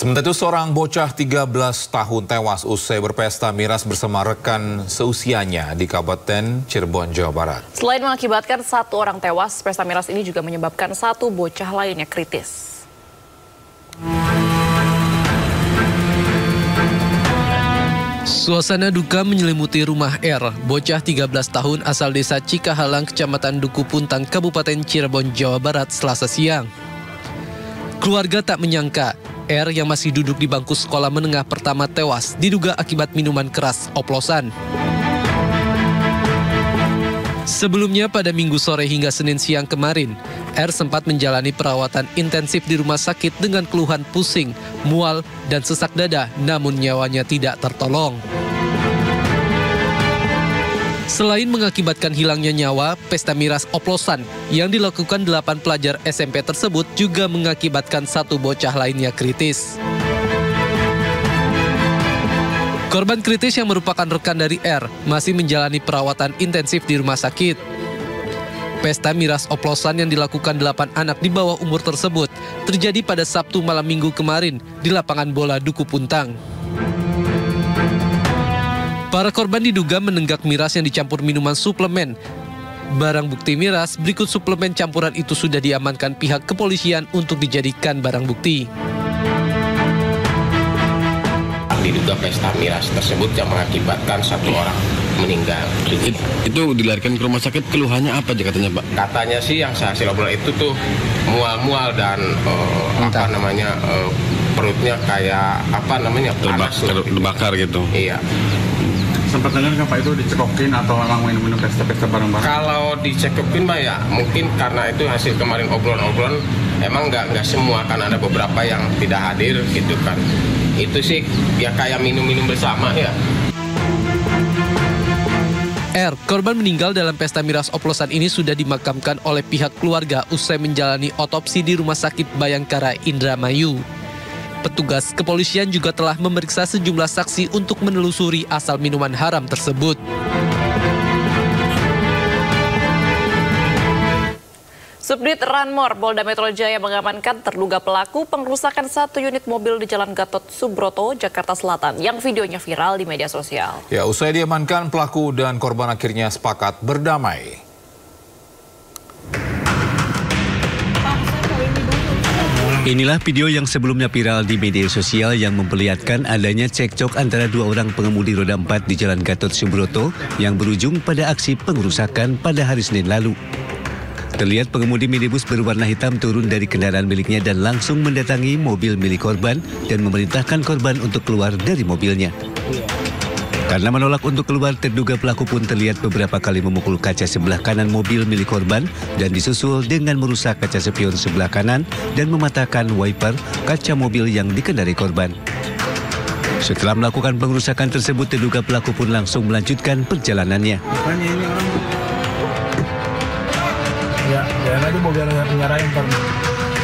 Sementara itu seorang bocah 13 tahun tewas usai berpesta miras bersama rekan seusianya di Kabupaten Cirebon, Jawa Barat. Selain mengakibatkan satu orang tewas, pesta miras ini juga menyebabkan satu bocah lainnya kritis. Suasana duka menyelimuti rumah R, bocah 13 tahun asal desa Cikahalang, Kecamatan Duku Puntang, Kabupaten Cirebon, Jawa Barat, Selasa siang. Keluarga tak menyangka R yang masih duduk di bangku sekolah menengah pertama tewas diduga akibat minuman keras oplosan. Sebelumnya pada Minggu sore hingga Senin siang kemarin, R sempat menjalani perawatan intensif di rumah sakit dengan keluhan pusing, mual, dan sesak dada, namun nyawanya tidak tertolong. Selain mengakibatkan hilangnya nyawa, pesta miras oplosan yang dilakukan 8 pelajar SMP tersebut juga mengakibatkan satu bocah lainnya kritis. Korban kritis yang merupakan rekan dari R masih menjalani perawatan intensif di rumah sakit. Pesta miras oplosan yang dilakukan 8 anak di bawah umur tersebut terjadi pada Sabtu malam Minggu kemarin di lapangan bola Duku Puntang. Para korban diduga menenggak miras yang dicampur minuman suplemen. Barang bukti miras berikut suplemen campuran itu sudah diamankan pihak kepolisian untuk dijadikan barang bukti. Diduga pesta miras tersebut yang mengakibatkan satu orang meninggal. Itu dilarikan ke rumah sakit, keluhannya apa aja katanya, Pak? Katanya sih yang hasil obrolan itu tuh mual-mual dan perutnya kayak terbakar gitu. Iya. Sempat dengar nggak Pak itu dicekokin atau memang minum-minum pesta-pesta bareng-bareng? Kalau dicekokin Pak ya mungkin karena itu hasil kemarin obrolan emang nggak semua, kan ada beberapa yang tidak hadir gitu kan. Itu sih ya kayak minum-minum bersama ya. R, korban meninggal dalam pesta miras oplosan ini sudah dimakamkan oleh pihak keluarga usai menjalani otopsi di Rumah Sakit Bayangkara Indramayu. Petugas kepolisian juga telah memeriksa sejumlah saksi untuk menelusuri asal minuman haram tersebut. Subdit Ranmor Polda Metro Jaya mengamankan terduga pelaku pengerusakan satu unit mobil di Jalan Gatot Subroto, Jakarta Selatan, yang videonya viral di media sosial. Ya, usai diamankan, pelaku dan korban akhirnya sepakat berdamai. Inilah video yang sebelumnya viral di media sosial yang memperlihatkan adanya cekcok antara dua orang pengemudi roda 4 di Jalan Gatot Subroto yang berujung pada aksi pengerusakan pada hari Senin lalu. Terlihat pengemudi minibus berwarna hitam turun dari kendaraan miliknya dan langsung mendatangi mobil milik korban dan memerintahkan korban untuk keluar dari mobilnya. Karena menolak untuk keluar, terduga pelaku pun terlihat beberapa kali memukul kaca sebelah kanan mobil milik korban dan disusul dengan merusak kaca spion sebelah kanan dan mematahkan wiper kaca mobil yang dikendarai korban. Setelah melakukan pengerusakan tersebut, terduga pelaku pun langsung melanjutkan perjalanannya.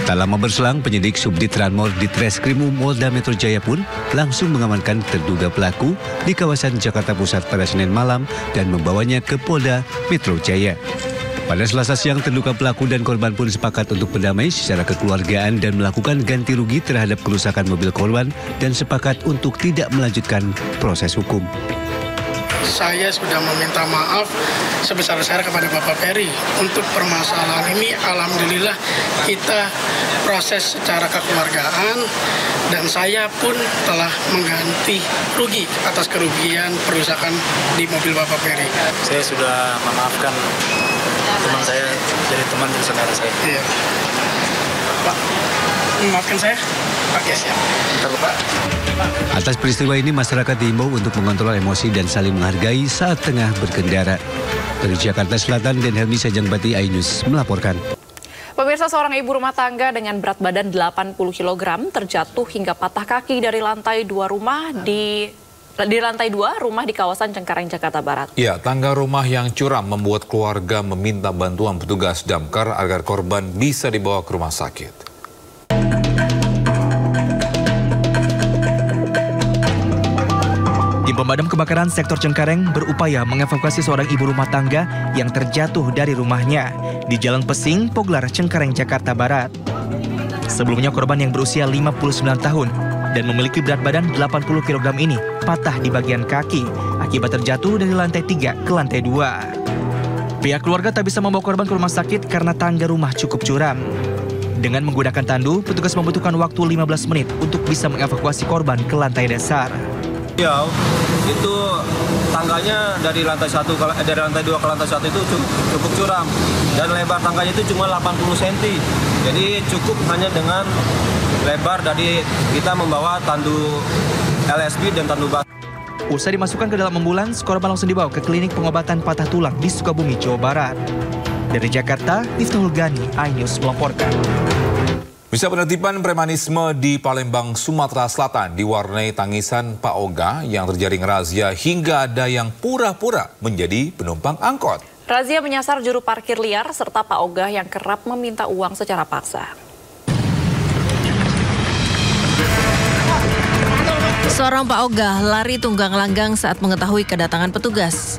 Tak lama berselang, penyidik Subdit Ranmor di Treskrimum Polda Metro Jaya pun langsung mengamankan terduga pelaku di kawasan Jakarta Pusat pada Senin malam dan membawanya ke Polda Metro Jaya. Pada Selasa siang, terduga pelaku dan korban pun sepakat untuk berdamai secara kekeluargaan dan melakukan ganti rugi terhadap kerusakan mobil korban dan sepakat untuk tidak melanjutkan proses hukum. Saya sudah meminta maaf sebesar-besar kepada Bapak Peri. Untuk permasalahan ini alhamdulillah kita proses secara kekeluargaan dan saya pun telah mengganti rugi atas kerugian perusakan di mobil Bapak Peri. Saya sudah memaafkan teman saya jadi teman dan saudara saya. Iya. Pak, memaafkan saya? Oke, siap. Pak. Atas peristiwa ini, masyarakat diimbau untuk mengontrol emosi dan saling menghargai saat tengah berkendara. Dari Jakarta Selatan, Den Helmi Sajangbati, iNews melaporkan. Pemirsa, seorang ibu rumah tangga dengan berat badan 80 kg terjatuh hingga patah kaki dari lantai 2 rumah di lantai 2 rumah di kawasan Cengkareng, Jakarta Barat. Ya, tangga rumah yang curam membuat keluarga meminta bantuan petugas damkar agar korban bisa dibawa ke rumah sakit. Tim pemadam kebakaran sektor Cengkareng berupaya mengevakuasi seorang ibu rumah tangga yang terjatuh dari rumahnya di Jalan Pesing, Poglar, Cengkareng, Jakarta Barat. Sebelumnya korban yang berusia 59 tahun dan memiliki berat badan 80 kg ini patah di bagian kaki akibat terjatuh dari lantai 3 ke lantai 2. Pihak keluarga tak bisa membawa korban ke rumah sakit karena tangga rumah cukup curam. Dengan menggunakan tandu, petugas membutuhkan waktu 15 menit untuk bisa mengevakuasi korban ke lantai dasar. Ya, itu tangganya dari lantai 2 ke lantai 1 itu cukup curam dan lebar tangganya itu cuma 80 cm. Jadi cukup hanya dengan lebar dari kita membawa tandu LSB dan tandu batu. Usai dimasukkan ke dalam ambulans, korban langsung dibawa ke klinik pengobatan patah tulang di Sukabumi, Jawa Barat. Dari Jakarta, Miftahul Gani, iNews melaporkan. Misa penertiban premanisme di Palembang, Sumatera Selatan diwarnai tangisan Pak Oga yang terjaring razia hingga ada yang pura-pura menjadi penumpang angkot. Razia menyasar juru parkir liar serta Pak Oga yang kerap meminta uang secara paksa. Seorang Pak Oga lari tunggang langgang saat mengetahui kedatangan petugas.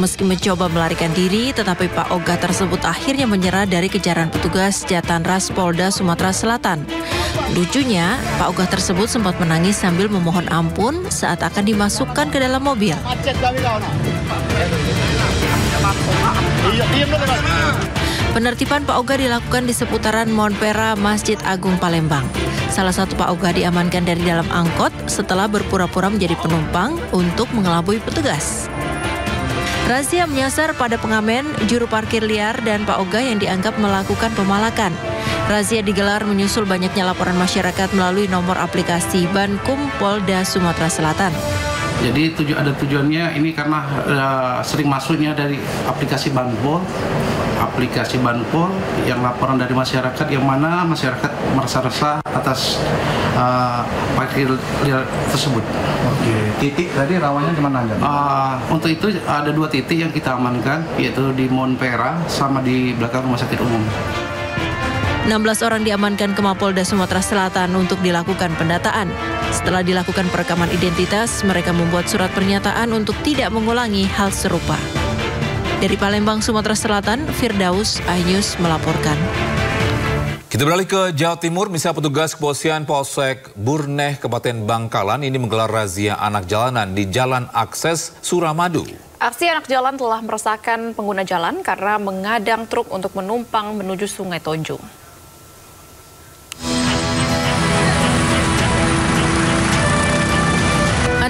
Meski mencoba melarikan diri, tetapi Pak Oga tersebut akhirnya menyerah dari kejaran petugas Jatanras Polda Sumatera Selatan. Lucunya, Pak Oga tersebut sempat menangis sambil memohon ampun saat akan dimasukkan ke dalam mobil. Penertiban Pak Oga dilakukan di seputaran Monpera Masjid Agung Palembang. Salah satu Pak Oga diamankan dari dalam angkot setelah berpura-pura menjadi penumpang untuk mengelabui petugas. Razia menyasar pada pengamen, juru parkir liar, dan Pak Oga yang dianggap melakukan pemalakan. Razia digelar menyusul banyaknya laporan masyarakat melalui nomor aplikasi Bankum Polda Sumatera Selatan. Jadi ada tujuannya ini karena sering masuknya dari aplikasi Banpol yang laporan dari masyarakat yang mana masyarakat merasa resah atas parkir liar tersebut. Oke, titik tadi rawannya di mana aja? Untuk itu ada 2 titik yang kita amankan, yaitu di Monpera sama di belakang Rumah Sakit Umum. 16 orang diamankan ke Mapolda Sumatera Selatan untuk dilakukan pendataan. Setelah dilakukan perekaman identitas, mereka membuat surat pernyataan untuk tidak mengulangi hal serupa. Dari Palembang, Sumatera Selatan, Firdaus, iNews melaporkan. Kita beralih ke Jawa Timur. Misa petugas kepolisian Polsek Burneh, Kabupaten Bangkalan ini menggelar razia anak jalanan di Jalan Akses Suramadu. Aksi anak jalan telah meresahkan pengguna jalan karena mengadang truk untuk menumpang menuju Sungai Tonjong.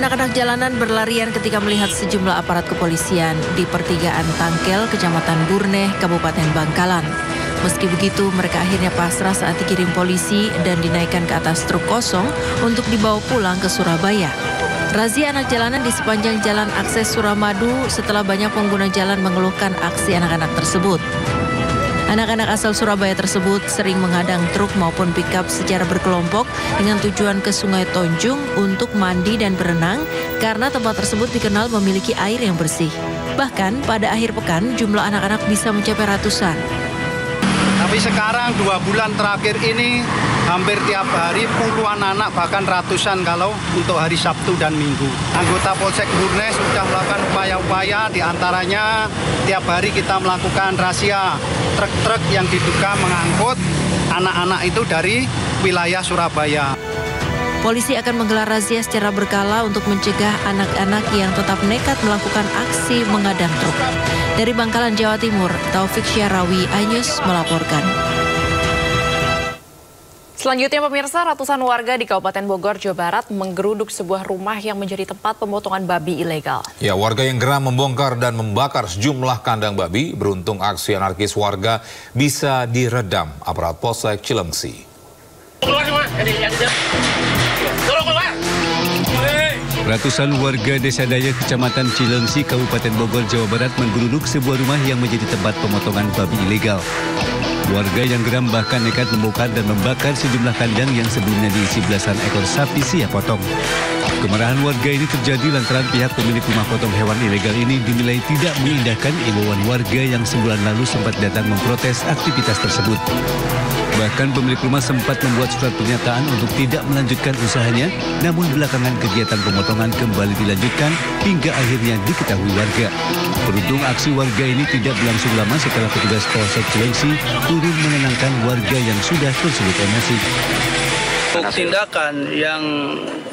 Anak-anak jalanan berlarian ketika melihat sejumlah aparat kepolisian di pertigaan Tangkel, Kecamatan Burneh, Kabupaten Bangkalan. Meski begitu, mereka akhirnya pasrah saat dikirim polisi dan dinaikkan ke atas truk kosong untuk dibawa pulang ke Surabaya. Razia anak jalanan di sepanjang Jalan Akses Suramadu setelah banyak pengguna jalan mengeluhkan aksi anak-anak tersebut. Anak-anak asal Surabaya tersebut sering menghadang truk maupun pickup secara berkelompok dengan tujuan ke Sungai Tonjong untuk mandi dan berenang karena tempat tersebut dikenal memiliki air yang bersih. Bahkan pada akhir pekan jumlah anak-anak bisa mencapai ratusan. Tapi sekarang 2 bulan terakhir ini hampir tiap hari puluhan anak bahkan ratusan kalau untuk hari Sabtu dan Minggu. Anggota Polsek Burneh sudah melakukan upaya-upaya, diantaranya tiap hari kita melakukan razia truk-truk yang diduga mengangkut anak-anak itu dari wilayah Surabaya. Polisi akan menggelar razia secara berkala untuk mencegah anak-anak yang tetap nekat melakukan aksi mengadang truk. Dari Bangkalan, Jawa Timur, Taufik Syarawi, iNews melaporkan. Selanjutnya pemirsa, ratusan warga di Kabupaten Bogor, Jawa Barat menggeruduk sebuah rumah yang menjadi tempat pemotongan babi ilegal. Ya, warga yang geram membongkar dan membakar sejumlah kandang babi. Beruntung aksi anarkis warga bisa diredam aparat Polsek Cilengsi. Ratusan warga Desa Daya, Kecamatan Cilengsi, Kabupaten Bogor, Jawa Barat menggeruduk sebuah rumah yang menjadi tempat pemotongan babi ilegal. Warga yang geram bahkan nekat membongkar dan membakar sejumlah kandang yang sebelumnya diisi belasan ekor sapi siap potong. Kemarahan warga ini terjadi lantaran pihak pemilik rumah potong hewan ilegal ini dinilai tidak mengindahkan imbauan warga yang sebulan lalu sempat datang memprotes aktivitas tersebut. Bahkan pemilik rumah sempat membuat surat pernyataan untuk tidak melanjutkan usahanya, namun belakangan kegiatan pemotongan kembali dilanjutkan hingga akhirnya diketahui warga. Beruntung aksi warga ini tidak berlangsung lama setelah petugas Polsek Cilengsi turun menenangkan warga yang sudah tersulut emosi. Untuk tindakan yang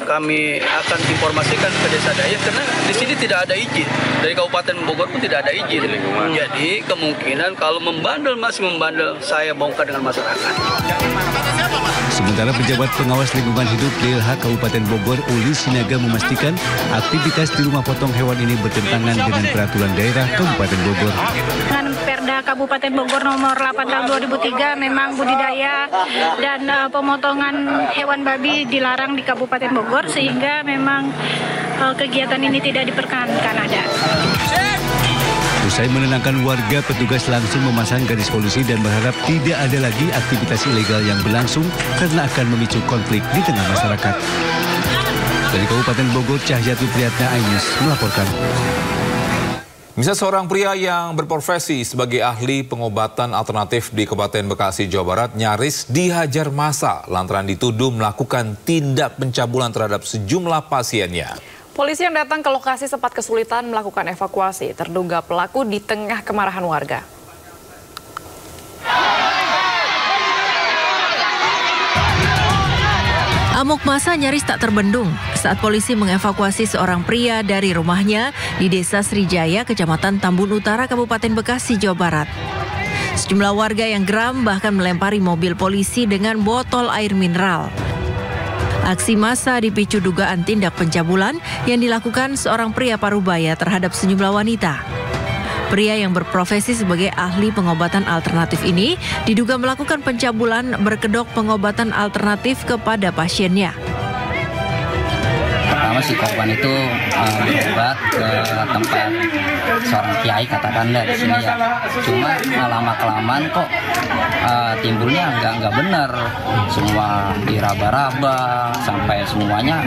kami akan informasikan ke Desa Dayak karena di sini tidak ada izin. Dari Kabupaten Bogor pun tidak ada izin. Jadi kemungkinan kalau masih membandel, saya bongkar dengan masyarakat. Sementara pejabat pengawas lingkungan hidup DLH Kabupaten Bogor Uli Sinaga memastikan aktivitas di rumah potong hewan ini bertentangan dengan peraturan daerah Kabupaten Bogor. Dengan Perda Kabupaten Bogor nomor 8 tahun 2003 memang budidaya dan pemotongan hewan babi dilarang di Kabupaten Bogor sehingga memang kegiatan ini tidak diperkenankan ada. Usai menenangkan warga, petugas langsung memasang garis polisi dan berharap tidak ada lagi aktivitas ilegal yang berlangsung karena akan memicu konflik di tengah masyarakat. Dari Kabupaten Bogor, Cahyati Priyatna, iNews melaporkan. Misal seorang pria yang berprofesi sebagai ahli pengobatan alternatif di Kabupaten Bekasi, Jawa Barat nyaris dihajar massa lantaran dituduh melakukan tindak pencabulan terhadap sejumlah pasiennya. Polisi yang datang ke lokasi sempat kesulitan melakukan evakuasi terduga pelaku di tengah kemarahan warga. Amuk massa nyaris tak terbendung saat polisi mengevakuasi seorang pria dari rumahnya di Desa Srijaya, Kecamatan Tambun Utara, Kabupaten Bekasi, Jawa Barat. Sejumlah warga yang geram bahkan melempari mobil polisi dengan botol air mineral. Aksi massa dipicu dugaan tindak pencabulan yang dilakukan seorang pria parubaya terhadap sejumlah wanita. Pria yang berprofesi sebagai ahli pengobatan alternatif ini diduga melakukan pencabulan berkedok pengobatan alternatif kepada pasiennya. Pertama si korban itu berobat ke tempat seorang kiai katakanlah di sini ya. Cuma lama-kelamaan kok timbulnya nggak benar, semua diraba-raba sampai semuanya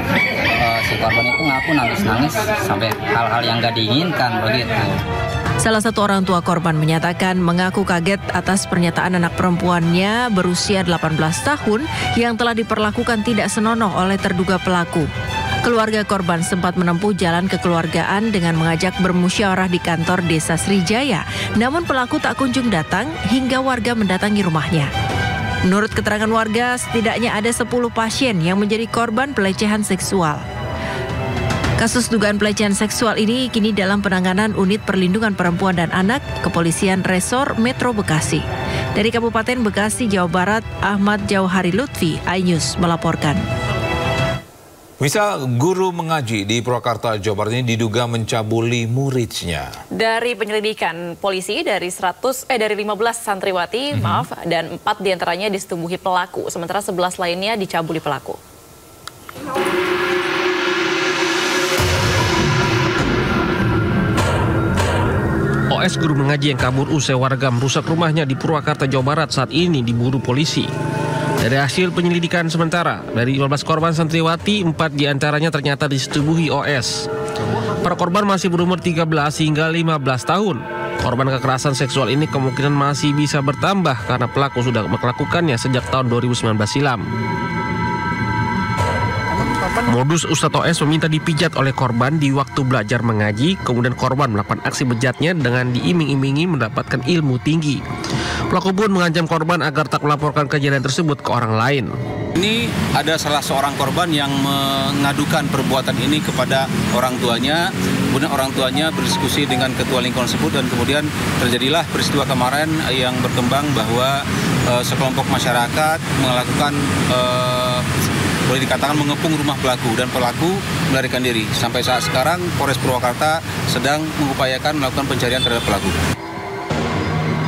si korban itu ngaku nangis-nangis sampai hal-hal yang nggak diinginkan begitu. Salah satu orang tua korban menyatakan mengaku kaget atas pernyataan anak perempuannya berusia 18 tahun yang telah diperlakukan tidak senonoh oleh terduga pelaku. Keluarga korban sempat menempuh jalan kekeluargaan dengan mengajak bermusyawarah di kantor Desa Srijaya. Namun pelaku tak kunjung datang hingga warga mendatangi rumahnya. Menurut keterangan warga, setidaknya ada 10 pasien yang menjadi korban pelecehan seksual. Kasus dugaan pelecehan seksual ini kini dalam penanganan Unit Perlindungan Perempuan dan Anak Kepolisian Resor Metro Bekasi. Dari Kabupaten Bekasi, Jawa Barat, Ahmad Jauhari Lutfi, iNews melaporkan. Misal guru mengaji di Purwakarta, Jawa Barat ini diduga mencabuli muridnya. Dari penyelidikan polisi dari 15 santriwati, dan 4 diantaranya disetubuhi pelaku, sementara 11 lainnya dicabuli pelaku. OS guru mengaji yang kabur usai warga merusak rumahnya di Purwakarta, Jawa Barat saat ini diburu polisi. Dari hasil penyelidikan sementara, dari 15 korban santriwati, 4 diantaranya ternyata disetubuhi OS. Para korban masih berumur 13 hingga 15 tahun. Korban kekerasan seksual ini kemungkinan masih bisa bertambah karena pelaku sudah melakukannya sejak tahun 2019 silam. Modus Ustadz OS meminta dipijat oleh korban di waktu belajar mengaji, kemudian korban melakukan aksi bejatnya dengan diiming-imingi mendapatkan ilmu tinggi. Pelaku pun mengancam korban agar tak melaporkan kejadian tersebut ke orang lain. Ini ada salah seorang korban yang mengadukan perbuatan ini kepada orang tuanya. Kemudian orang tuanya berdiskusi dengan ketua lingkungan tersebut dan kemudian terjadilah peristiwa kemarin yang berkembang bahwa sekelompok masyarakat melakukan boleh dikatakan mengepung rumah pelaku dan pelaku melarikan diri. Sampai saat sekarang Polres Purwakarta sedang mengupayakan melakukan pencarian terhadap pelaku.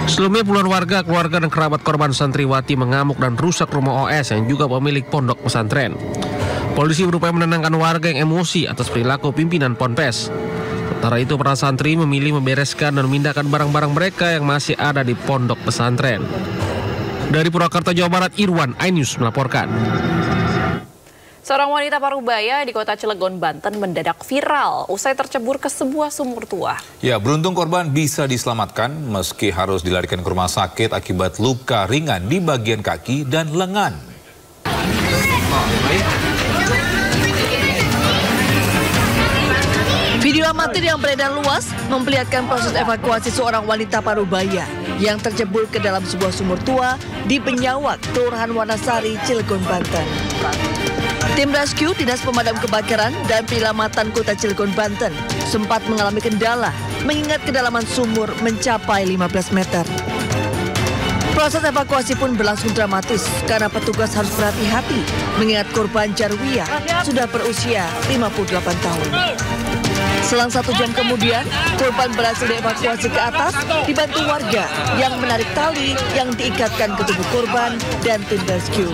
Sebelumnya puluhan warga, keluarga dan kerabat korban santriwati mengamuk dan rusak rumah OS yang juga pemilik pondok pesantren. Polisi berupaya menenangkan warga yang emosi atas perilaku pimpinan Ponpes. Sementara itu para santri memilih membereskan dan memindahkan barang-barang mereka yang masih ada di pondok pesantren. Dari Purwakarta, Jawa Barat, Irwan, iNews melaporkan. Seorang wanita parubaya di kota Cilegon, Banten mendadak viral usai tercebur ke sebuah sumur tua. Ya, beruntung korban bisa diselamatkan meski harus dilarikan ke rumah sakit akibat luka ringan di bagian kaki dan lengan. Video Video amatir yang beredar luas memperlihatkan proses evakuasi seorang wanita parubaya yang terjebol ke dalam sebuah sumur tua di Penyawak, Kelurahan Wanasari, Cilegon, Banten. Tim rescue Dinas Pemadam Kebakaran dan Penyelamatan Kota Cilegon, Banten sempat mengalami kendala mengingat kedalaman sumur mencapai 15 meter. Proses evakuasi pun berlangsung dramatis karena petugas harus berhati-hati mengingat korban Jarwiyah sudah berusia 58 tahun. Selang 1 jam kemudian, korban berhasil dievakuasi ke atas dibantu warga yang menarik tali yang diikatkan ke tubuh korban dan tim rescue.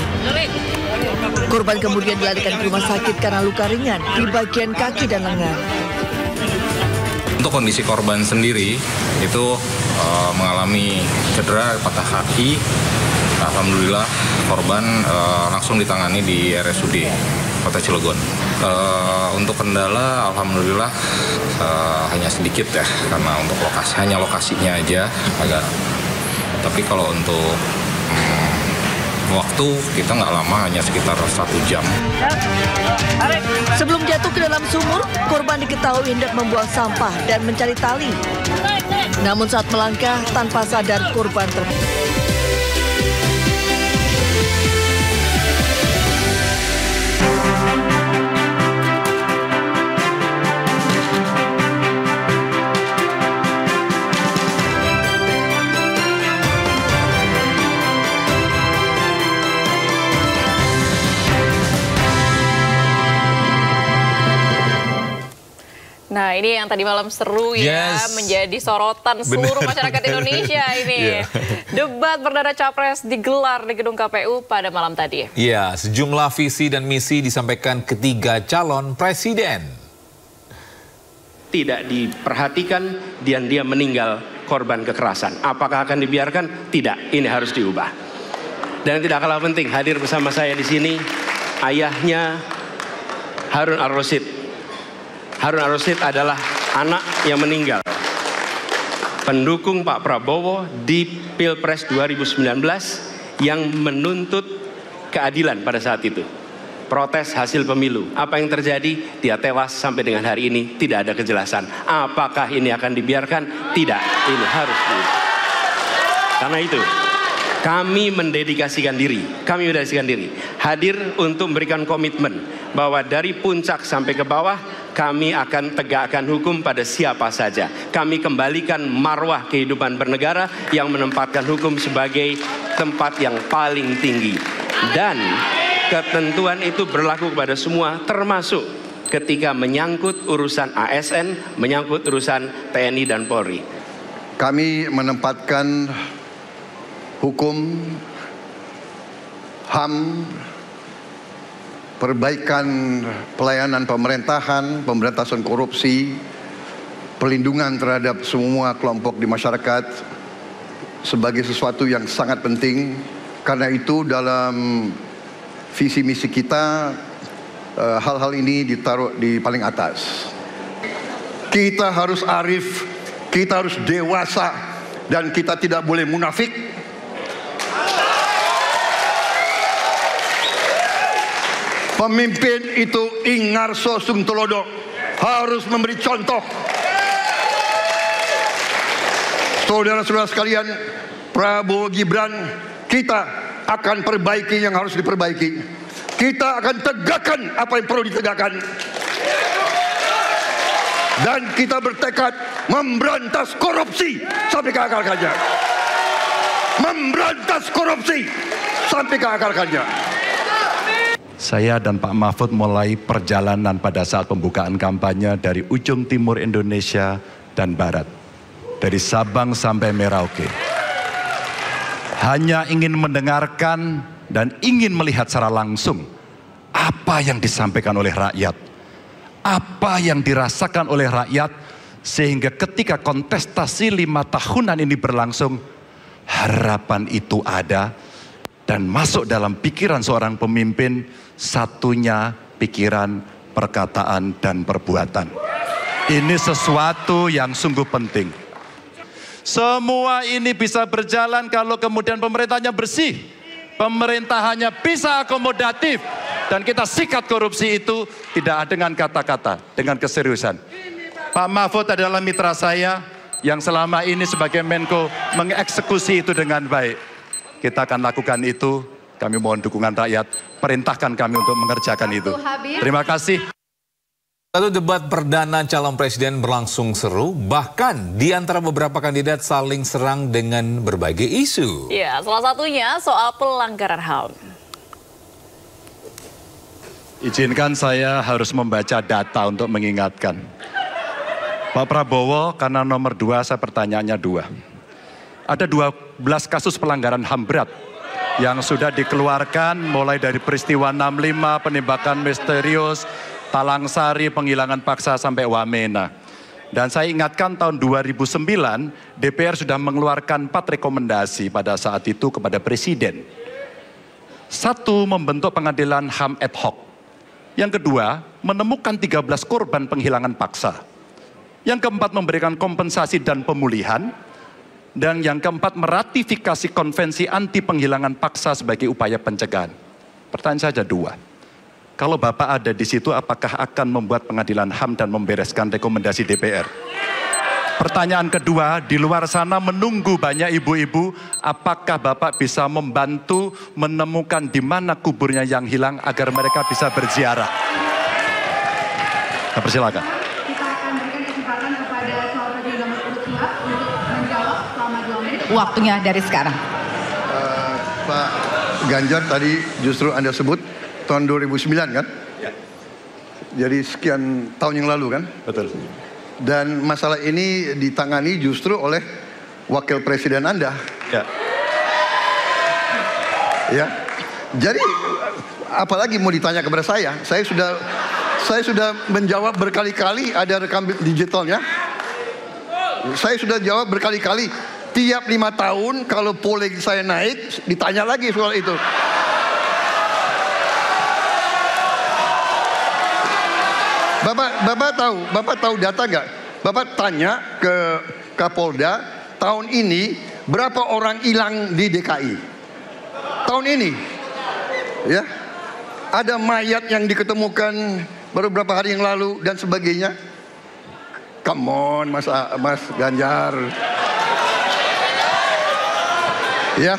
Korban kemudian dilarikan ke rumah sakit karena luka ringan di bagian kaki dan lengan. Untuk kondisi korban sendiri itu mengalami cedera patah kaki. Alhamdulillah korban langsung ditangani di RSUD Kota Cilegon. Untuk kendala alhamdulillah hanya sedikit ya, karena untuk lokasinya aja agak. Tapi kalau untuk waktu kita nggak lama, hanya sekitar 1 jam. Sebelum jatuh ke dalam sumur, korban diketahui hendak membuang sampah dan mencari tali. Namun saat melangkah tanpa sadar korban Nah, ini yang tadi malam seru ya, menjadi sorotan seluruh masyarakat Indonesia ini. Debat perdana Capres digelar di gedung KPU pada malam tadi. Ya, sejumlah visi dan misi disampaikan ketiga calon presiden. Tidak diperhatikan dan dia meninggal korban kekerasan. Apakah akan dibiarkan? Tidak, ini harus diubah. Dan tidak kalah penting, hadir bersama saya di sini ayahnya Harun Ar-Rasyid. Harun Ar-Rasyid adalah anak yang meninggal, pendukung Pak Prabowo di Pilpres 2019 yang menuntut keadilan pada saat itu. Protes hasil pemilu. Apa yang terjadi? Dia tewas sampai dengan hari ini tidak ada kejelasan. Apakah ini akan dibiarkan? Tidak, ini harus diubah. Karena itu kami mendedikasikan diri, hadir untuk memberikan komitmen bahwa dari puncak sampai ke bawah kami akan tegakkan hukum pada siapa saja. Kami kembalikan marwah kehidupan bernegara yang menempatkan hukum sebagai tempat yang paling tinggi. Dan ketentuan itu berlaku kepada semua, termasuk ketika menyangkut urusan ASN, menyangkut urusan TNI dan Polri. Kami menempatkan hukum, HAM, perbaikan pelayanan pemerintahan, pemberantasan korupsi, perlindungan terhadap semua kelompok di masyarakat sebagai sesuatu yang sangat penting. Karena itu dalam visi misi kita hal-hal ini ditaruh di paling atas. Kita harus arif, kita harus dewasa, dan kita tidak boleh munafik. Pemimpin itu ingar sosum telodo, harus memberi contoh. Saudara-saudara sekalian, Prabowo Gibran, kita akan perbaiki yang harus diperbaiki. Kita akan tegakkan apa yang perlu ditegakkan. Dan kita bertekad memberantas korupsi sampai ke akar-akarnya. Memberantas korupsi sampai ke akar-akarnya. Saya dan Pak Mahfud mulai perjalanan pada saat pembukaan kampanye dari ujung timur Indonesia dan barat. Dari Sabang sampai Merauke. Hanya ingin mendengarkan dan ingin melihat secara langsung apa yang disampaikan oleh rakyat. Apa yang dirasakan oleh rakyat sehingga ketika kontestasi 5 tahunan ini berlangsung, harapan itu ada dan masuk dalam pikiran seorang pemimpin, satunya pikiran, perkataan, dan perbuatan. Ini sesuatu yang sungguh penting. Semua ini bisa berjalan kalau kemudian pemerintahnya bersih, pemerintahannya bisa akomodatif, dan kita sikat korupsi itu tidak dengan kata-kata, dengan keseriusan. Pak Mahfud adalah mitra saya yang selama ini sebagai Menko mengeksekusi itu dengan baik. Kita akan lakukan itu, kami mohon dukungan rakyat, perintahkan kami untuk mengerjakan itu. Terima kasih. Satu debat perdana calon presiden berlangsung seru, bahkan di antara beberapa kandidat saling serang dengan berbagai isu. Ya, salah satunya soal pelanggaran HAM. Izinkan saya harus membaca data untuk mengingatkan. Pak Prabowo, karena nomor 2 saya pertanyaannya 2. Ada 12 kasus pelanggaran HAM berat yang sudah dikeluarkan mulai dari peristiwa 65, penembakan misterius, Talang Sari, penghilangan paksa sampai Wamena. Dan saya ingatkan tahun 2009 DPR sudah mengeluarkan 4 rekomendasi pada saat itu kepada Presiden. 1, membentuk pengadilan HAM ad hoc. Yang kedua, menemukan 13 korban penghilangan paksa. Yang keempat, memberikan kompensasi dan pemulihan. Dan yang keempat, meratifikasi konvensi anti penghilangan paksa sebagai upaya pencegahan. Pertanyaan saja 2. Kalau Bapak ada di situ, apakah akan membuat pengadilan HAM dan membereskan rekomendasi DPR? Pertanyaan kedua, di luar sana menunggu banyak ibu-ibu, apakah Bapak bisa membantu menemukan di mana kuburnya yang hilang agar mereka bisa berziarah? Saya persilakan. Kita akan berikan kesempatan kepada calon presiden nomor urut 2 untuk menjawab selama 2 menit. Waktunya dari sekarang. Pak Ganjar tadi justru Anda sebut tahun 2009 kan? Ya. Jadi sekian tahun yang lalu kan? Betul. Dan masalah ini ditangani justru oleh wakil presiden Anda. Ya. Ya. Jadi apalagi mau ditanya kepada saya? Saya sudah menjawab berkali-kali, ada rekam digitalnya. Saya sudah jawab berkali-kali. Tiap 5 tahun kalau polling saya naik, ditanya lagi soal itu. Bapak tahu data nggak? Bapak tanya ke Kapolda, tahun ini berapa orang hilang di DKI? Tahun ini, ya, ada mayat yang diketemukan baru beberapa hari yang lalu dan sebagainya. Come on, Mas Ganjar. Ya,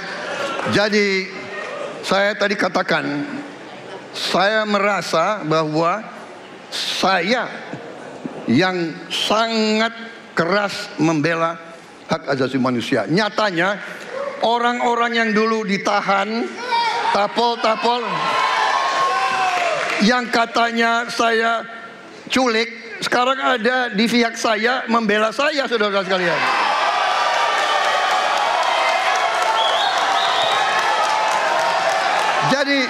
jadi saya tadi katakan, saya merasa bahwa saya yang sangat keras membela hak asasi manusia. Nyatanya orang-orang yang dulu ditahan, tapol-tapol, yang katanya saya culik, sekarang ada di pihak saya membela saya, saudara sekalian. Jadi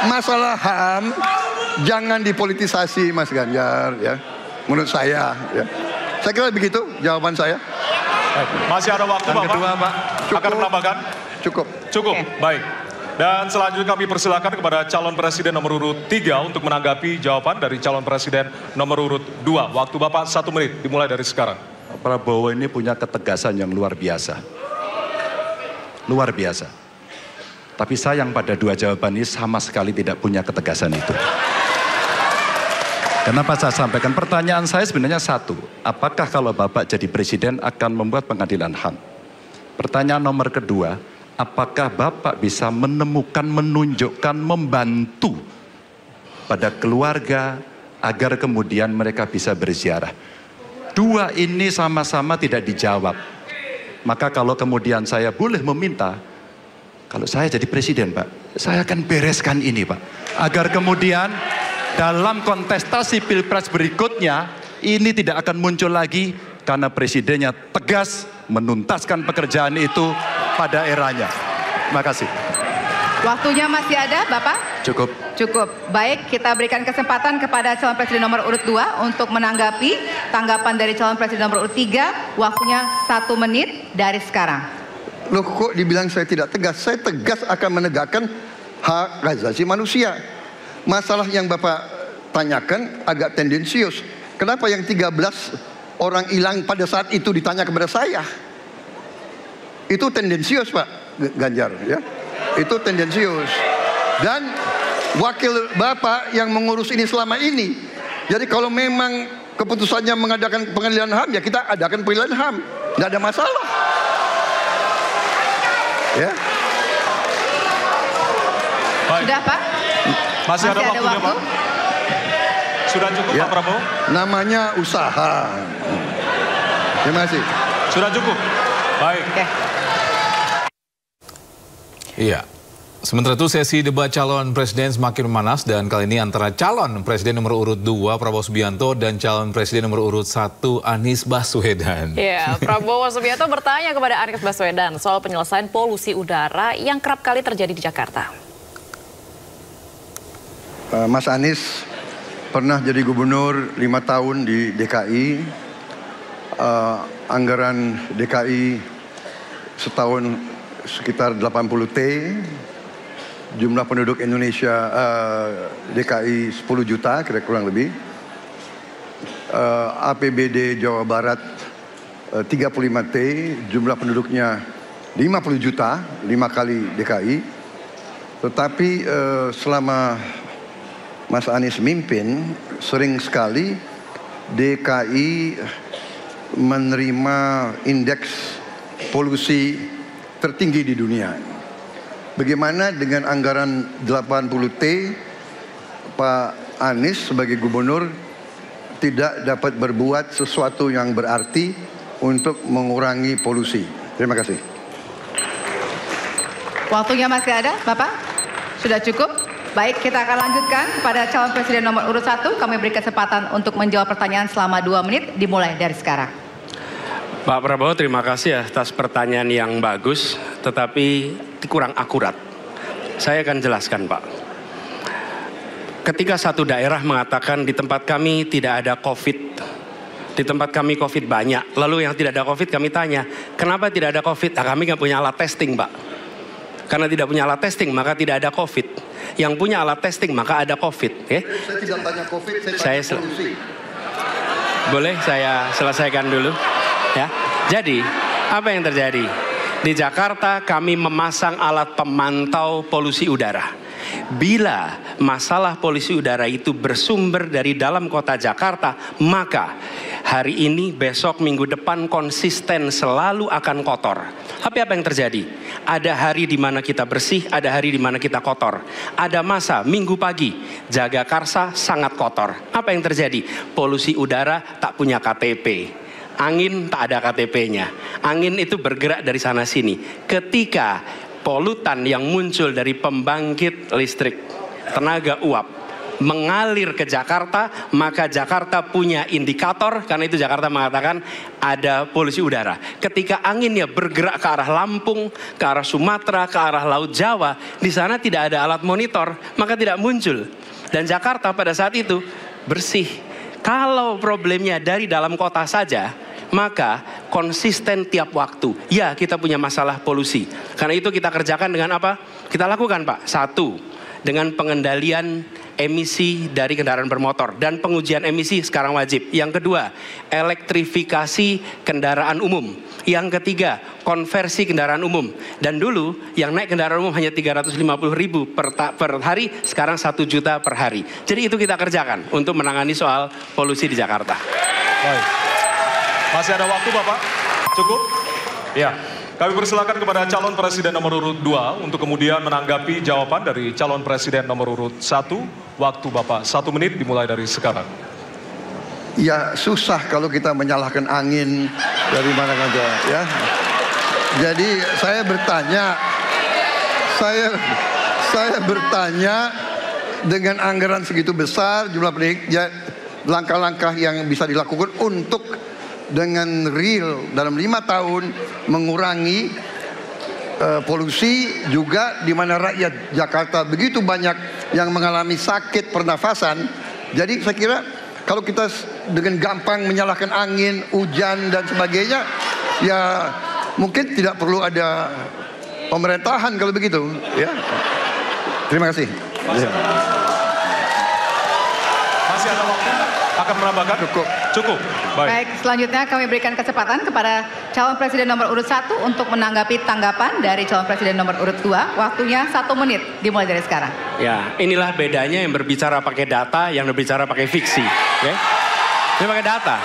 masalah HAM jangan dipolitisasi, Mas Ganjar, ya. Menurut saya, ya. Saya kira begitu jawaban saya. Masih ada waktu, Bapak? Kedua, Pak. Akan menambahkan? Cukup. Cukup, baik. Dan selanjutnya kami persilakan kepada calon presiden nomor urut 3 untuk menanggapi jawaban dari calon presiden nomor urut 2. Waktu Bapak 1 menit, dimulai dari sekarang. Prabowo ini punya ketegasan yang luar biasa. Luar biasa. Tapi sayang pada 2 jawaban ini sama sekali tidak punya ketegasan itu. Kenapa saya sampaikan? Pertanyaan saya sebenarnya 1. Apakah kalau Bapak jadi presiden akan membuat pengadilan HAM? Pertanyaan nomor kedua, apakah Bapak bisa menemukan, menunjukkan, membantu pada keluarga agar kemudian mereka bisa berziarah? 2 ini sama-sama tidak dijawab. Maka kalau kemudian saya boleh meminta, kalau saya jadi presiden, Pak, saya akan bereskan ini, Pak. Agar kemudian dalam kontestasi pilpres berikutnya, ini tidak akan muncul lagi karena presidennya tegas menuntaskan pekerjaan itu pada eranya. Terima kasih. Waktunya masih ada, Bapak? Cukup. Cukup. Baik, kita berikan kesempatan kepada calon presiden nomor urut 2 untuk menanggapi tanggapan dari calon presiden nomor urut 3. Waktunya 1 menit dari sekarang. Loh, kok dibilang saya tidak tegas? Saya tegas akan menegakkan hak asasi manusia. Masalah yang Bapak tanyakan agak tendensius. Kenapa yang 13 orang hilang pada saat itu ditanya kepada saya? Itu tendensius, Pak Ganjar, ya. Itu tendensius. Dan wakil Bapak yang mengurus ini selama ini. Jadi kalau memang keputusannya mengadakan pengadilan HAM, ya kita adakan pengadilan HAM. Nggak ada masalah. Ya. Sudah, Pak? Masih ada waktunya, Pak? Sudah cukup, ya, Pak Prabowo? Namanya usaha. Terima kasih. Sudah cukup. Baik. Iya. Sementara itu sesi debat calon presiden semakin memanas dan kali ini antara calon presiden nomor urut 2 Prabowo Subianto dan calon presiden nomor urut 1 Anies Baswedan. Ya, Prabowo Subianto bertanya kepada Anies Baswedan soal penyelesaian polusi udara yang kerap kali terjadi di Jakarta. Mas Anies pernah jadi gubernur 5 tahun di DKI. Anggaran DKI setahun sekitar 80 T. Jumlah penduduk Indonesia DKI 10 juta kira kurang lebih. APBD Jawa Barat 35 T, jumlah penduduknya 50 juta, 5 kali DKI. Tetapi selama Mas Anies mimpin, sering sekali DKI menerima indeks polusi tertinggi di dunia. Bagaimana dengan anggaran 80 T, Pak Anies sebagai gubernur tidak dapat berbuat sesuatu yang berarti untuk mengurangi polusi? Terima kasih. Waktunya masih ada, Bapak? Sudah cukup? Baik, kita akan lanjutkan kepada calon presiden nomor urut 1. Kami beri kesempatan untuk menjawab pertanyaan selama 2 menit, dimulai dari sekarang. Pak Prabowo, terima kasih atas pertanyaan yang bagus, tetapi kurang akurat. Saya akan jelaskan, Pak. Ketika satu daerah mengatakan di tempat kami tidak ada COVID, di tempat kami COVID banyak, lalu yang tidak ada COVID kami tanya, kenapa tidak ada COVID? Nah, kami nggak punya alat testing, Pak. Karena tidak punya alat testing, maka tidak ada COVID. Yang punya alat testing, maka ada COVID. Saya tidak tanya COVID, saya tanya polusi. Boleh saya selesaikan dulu? Ya, jadi apa yang terjadi? Di Jakarta kami memasang alat pemantau polusi udara. Bila masalah polusi udara itu bersumber dari dalam kota Jakarta, maka hari ini, besok, minggu depan konsisten selalu akan kotor. Tapi apa yang terjadi? Ada hari di mana kita bersih, ada hari di mana kita kotor. Ada masa minggu pagi, Jagakarsa sangat kotor. Apa yang terjadi? Polusi udara tak punya KTP. Angin tak ada KTP-nya. Angin itu bergerak dari sana sini. Ketika polutan yang muncul dari pembangkit listrik tenaga uap mengalir ke Jakarta, maka Jakarta punya indikator, karena itu Jakarta mengatakan ada polusi udara. Ketika anginnya bergerak ke arah Lampung, ke arah Sumatera, ke arah Laut Jawa, di sana tidak ada alat monitor, maka tidak muncul. Dan Jakarta pada saat itu bersih. Kalau problemnya dari dalam kota saja, maka konsisten tiap waktu. Ya, kita punya masalah polusi. Karena itu kita kerjakan dengan apa? Kita lakukan, Pak. 1, dengan pengendalian emisi dari kendaraan bermotor. Dan pengujian emisi sekarang wajib. Yang kedua, elektrifikasi kendaraan umum. Yang ketiga, konversi kendaraan umum. Dan dulu yang naik kendaraan umum hanya 350.000 per hari, sekarang 1 juta per hari. Jadi itu kita kerjakan untuk menangani soal polusi di Jakarta. Baik. Masih ada waktu, Bapak? Cukup? Ya. Kami persilakan kepada calon presiden nomor urut 2 untuk kemudian menanggapi jawaban dari calon presiden nomor urut 1. Waktu Bapak 1 menit dimulai dari sekarang. Ya, susah kalau kita menyalahkan angin dari mana saja, ya. Jadi saya bertanya dengan anggaran segitu besar, jumlah penduduk, ya, langkah-langkah yang bisa dilakukan untuk dengan real dalam 5 tahun mengurangi polusi, juga di mana rakyat Jakarta begitu banyak yang mengalami sakit pernafasan. Jadi saya kira kalau kita dengan gampang menyalahkan angin, hujan dan sebagainya, ya mungkin tidak perlu ada pemerintahan kalau begitu, ya. Terima kasih. Masih ada waktu? Akan menambahkan? Cukup. Baik, selanjutnya kami berikan kesempatan kepada calon presiden nomor urut 1 untuk menanggapi tanggapan dari calon presiden nomor urut 2. Waktunya 1 menit, dimulai dari sekarang. Ya, inilah bedanya yang berbicara pakai data, yang berbicara pakai fiksi. Okay? Dia pakai data.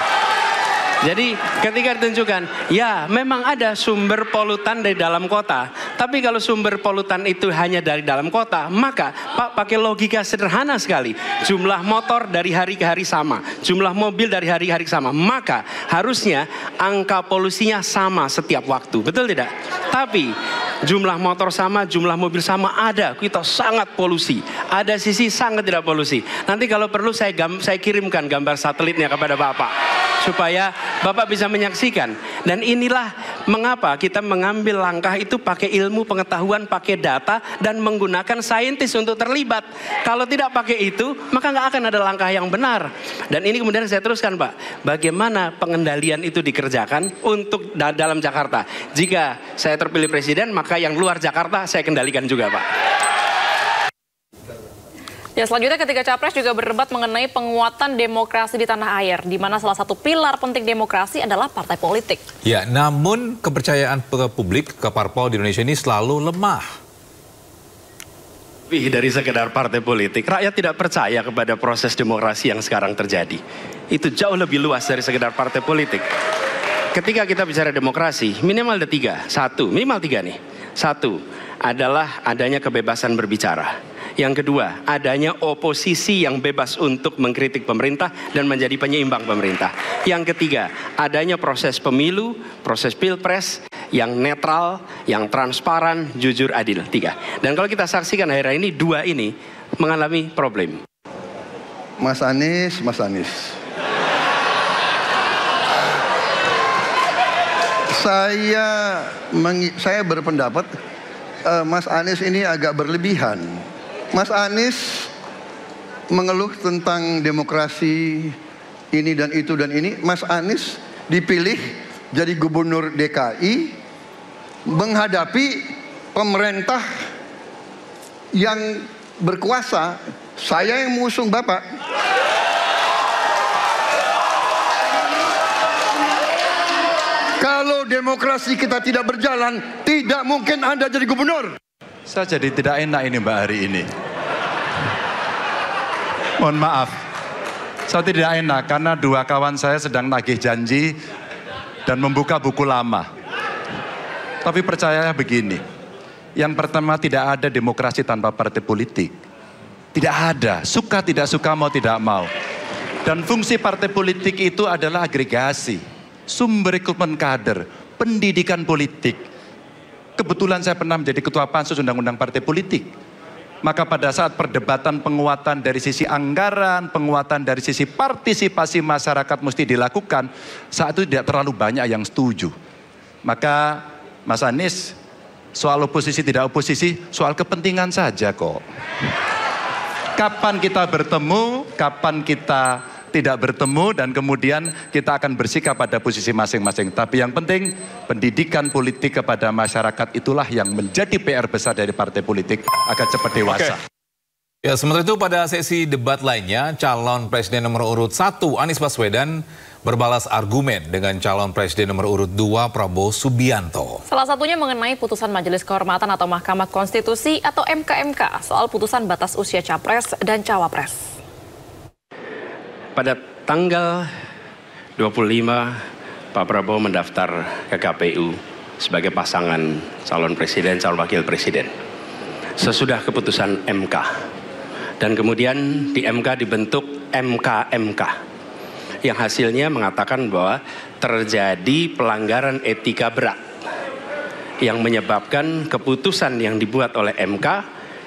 Jadi ketika ditentukan, ya memang ada sumber polutan dari dalam kota. Tapi kalau sumber polutan itu hanya dari dalam kota, maka Pak pakai logika sederhana sekali. Jumlah motor dari hari ke hari sama, jumlah mobil dari hari ke hari sama. Maka harusnya angka polusinya sama setiap waktu, betul tidak? Tapi jumlah motor sama, jumlah mobil sama, ada kita sangat polusi. Ada sisi sangat tidak polusi. Nanti kalau perlu saya kirimkan gambar satelitnya kepada Bapak, supaya Bapak bisa menyaksikan. Dan inilah mengapa kita mengambil langkah itu pakai ilmu pengetahuan, pakai data, dan menggunakan saintis untuk terlibat. Kalau tidak pakai itu, maka nggak akan ada langkah yang benar. Dan ini kemudian saya teruskan, Pak, bagaimana pengendalian itu dikerjakan untuk dalam Jakarta. Jika saya terpilih presiden, maka yang luar Jakarta saya kendalikan juga, Pak. Ya, selanjutnya ketika Capres juga berdebat mengenai penguatan demokrasi di tanah air, di mana salah satu pilar penting demokrasi adalah partai politik. Ya, namun kepercayaan publik ke parpol di Indonesia ini selalu lemah. Lebih dari sekedar partai politik, rakyat tidak percaya kepada proses demokrasi yang sekarang terjadi. Itu jauh lebih luas dari sekedar partai politik. Ketika kita bicara demokrasi, minimal ada minimal tiga nih. Satu adalah adanya kebebasan berbicara. Yang kedua, adanya oposisi yang bebas untuk mengkritik pemerintah dan menjadi penyeimbang pemerintah. Yang ketiga, adanya proses pemilu, proses pilpres yang netral, yang transparan, jujur, adil. 3. Dan kalau kita saksikan akhir-akhir ini, 2 ini mengalami problem. Mas Anies. Saya berpendapat Mas Anies ini agak berlebihan. Mas Anies mengeluh tentang demokrasi ini dan itu dan ini. Mas Anies dipilih jadi gubernur DKI menghadapi pemerintah yang berkuasa. Saya yang mengusung Bapak. Kalau demokrasi kita tidak berjalan, tidak mungkin Anda jadi gubernur. Saya jadi tidak enak ini Mbak hari ini. Mohon maaf. Saya tidak enak karena 2 kawan saya sedang nagih janji dan membuka buku lama. Tapi percaya begini. Yang pertama, tidak ada demokrasi tanpa partai politik. Tidak ada. Suka tidak suka, mau tidak mau. Dan fungsi partai politik itu adalah agregasi, sumber rekrutmen kader, pendidikan politik. Kebetulan saya pernah menjadi ketua pansus undang-undang partai politik. Maka pada saat perdebatan penguatan dari sisi anggaran, penguatan dari sisi partisipasi masyarakat mesti dilakukan, saat itu tidak terlalu banyak yang setuju. Maka Mas Anies, soal oposisi tidak oposisi, soal kepentingan saja kok. Kapan kita bertemu, kapan kita tidak bertemu, dan kemudian kita akan bersikap pada posisi masing-masing. Tapi yang penting, pendidikan politik kepada masyarakat itulah yang menjadi PR besar dari partai politik agar cepat dewasa. Ya, sementara itu pada sesi debat lainnya, calon presiden nomor urut 1 Anies Baswedan berbalas argumen dengan calon presiden nomor urut 2 Prabowo Subianto. Salah satunya mengenai putusan Majelis Kehormatan atau Mahkamah Konstitusi atau MKMK soal putusan batas usia capres dan cawapres. Pada tanggal 25, Pak Prabowo mendaftar ke KPU sebagai pasangan calon presiden, calon wakil presiden. Sesudah keputusan MK. Dan kemudian di MK dibentuk MKMK. Yang hasilnya mengatakan bahwa terjadi pelanggaran etika berat. Yang menyebabkan keputusan yang dibuat oleh MK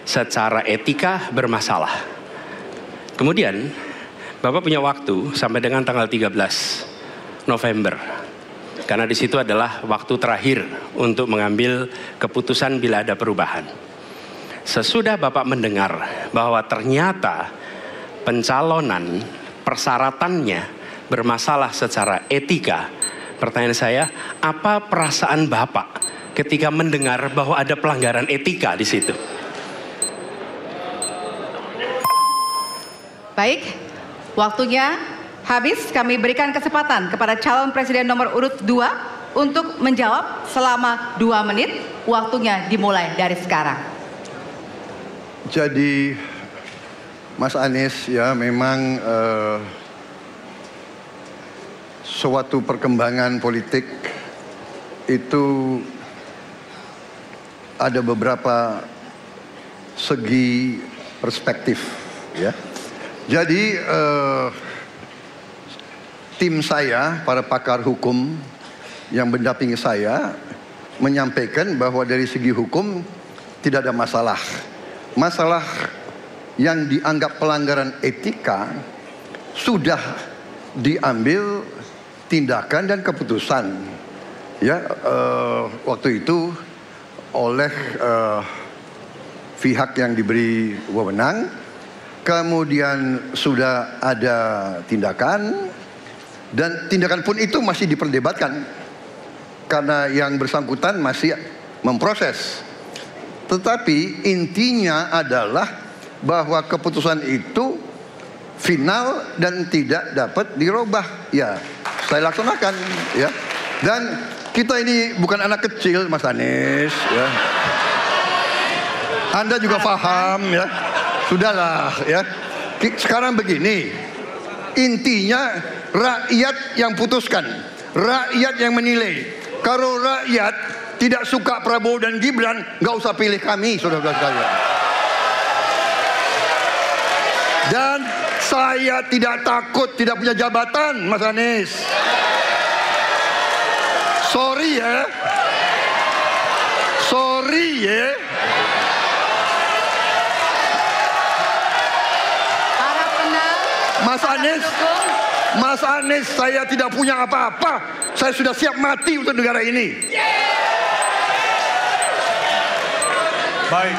secara etika bermasalah. Kemudian Bapak punya waktu sampai dengan tanggal 13 November. Karena di situ adalah waktu terakhir untuk mengambil keputusan bila ada perubahan. Sesudah Bapak mendengar bahwa ternyata pencalonan persyaratannya bermasalah secara etika, pertanyaan saya, apa perasaan Bapak ketika mendengar bahwa ada pelanggaran etika di situ? Baik. Waktunya habis, kami berikan kesempatan kepada calon presiden nomor urut 2 untuk menjawab selama 2 menit. Waktunya dimulai dari sekarang. Jadi Mas Anies ya memang suatu perkembangan politik itu ada beberapa segi perspektif, ya. Jadi tim saya, para pakar hukum yang mendampingi saya menyampaikan bahwa dari segi hukum tidak ada masalah. Masalah yang dianggap pelanggaran etika sudah diambil tindakan dan keputusan, ya, waktu itu oleh pihak yang diberi wewenang. Kemudian sudah ada tindakan, dan tindakan pun itu masih diperdebatkan karena yang bersangkutan masih memproses. Tetapi intinya adalah bahwa keputusan itu final dan tidak dapat dirubah. Ya, saya laksanakan, ya. Dan kita ini bukan anak kecil, Mas Anies, ya. Anda juga paham, ya. Sudahlah, ya. Sekarang begini, intinya rakyat yang putuskan, rakyat yang menilai. Kalau rakyat tidak suka Prabowo dan Gibran, nggak usah pilih kami, saudara-saudara sekalian. Dan saya tidak takut tidak punya jabatan, Mas Anies. Sorry ya. Sorry ya. Mas Anies, saya tidak punya apa-apa. Saya sudah siap mati untuk negara ini. Baik.